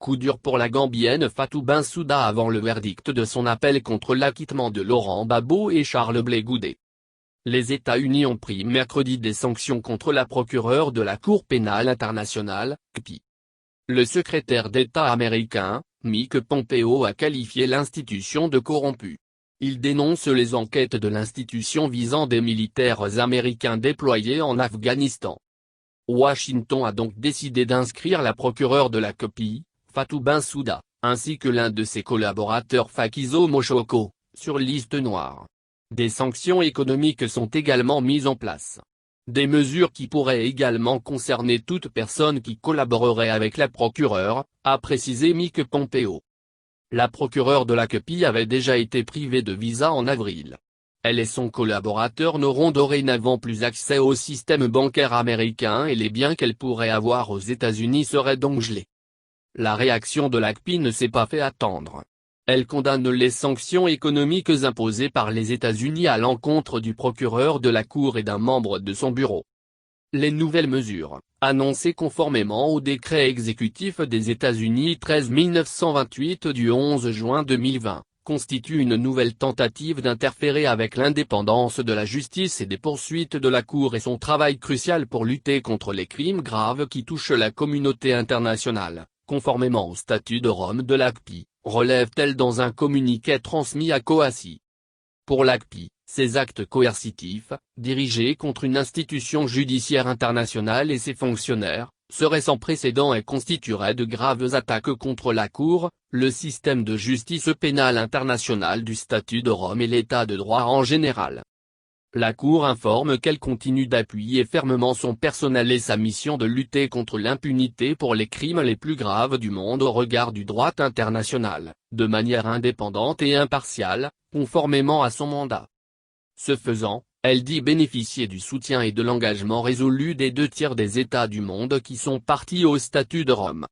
Coup dur pour la Gambienne Fatou Bensouda avant le verdict de son appel contre l'acquittement de Laurent Gbagbo et Charles Blé Goudé. Les États-Unis ont pris mercredi des sanctions contre la procureure de la Cour pénale internationale, CPI. Le secrétaire d'État américain, Mike Pompeo a qualifié l'institution de corrompue. Il dénonce les enquêtes de l'institution visant des militaires américains déployés en Afghanistan. Washington a donc décidé d'inscrire la procureure de la CPI, Fatou Bensouda, ainsi que l'un de ses collaborateurs Fakizo Moshoko, sur liste noire. Des sanctions économiques sont également mises en place. Des mesures qui pourraient également concerner toute personne qui collaborerait avec la procureure, a précisé Mike Pompeo. La procureure de la CPI avait déjà été privée de visa en avril. Elle et son collaborateur n'auront dorénavant plus accès au système bancaire américain et les biens qu'elle pourrait avoir aux États-Unis seraient donc gelés. La réaction de la CPI ne s'est pas fait attendre. Elle condamne les sanctions économiques imposées par les États-Unis à l'encontre du procureur de la Cour et d'un membre de son bureau. Les nouvelles mesures, annoncées conformément au décret exécutif des États-Unis 13-1928 du 11 juin 2020, constituent une nouvelle tentative d'interférer avec l'indépendance de la justice et des poursuites de la Cour et son travail crucial pour lutter contre les crimes graves qui touchent la communauté internationale, conformément au statut de Rome de la CPI, relève-t-elle dans un communiqué transmis à Coassi. Pour la CPI, ces actes coercitifs, dirigés contre une institution judiciaire internationale et ses fonctionnaires, seraient sans précédent et constitueraient de graves attaques contre la Cour, le système de justice pénale internationale du statut de Rome et l'état de droit en général. La Cour informe qu'elle continue d'appuyer fermement son personnel et sa mission de lutter contre l'impunité pour les crimes les plus graves du monde au regard du droit international, de manière indépendante et impartiale, conformément à son mandat. Ce faisant, elle dit bénéficier du soutien et de l'engagement résolu des 2 tiers des États du monde qui sont partis au statut de Rome.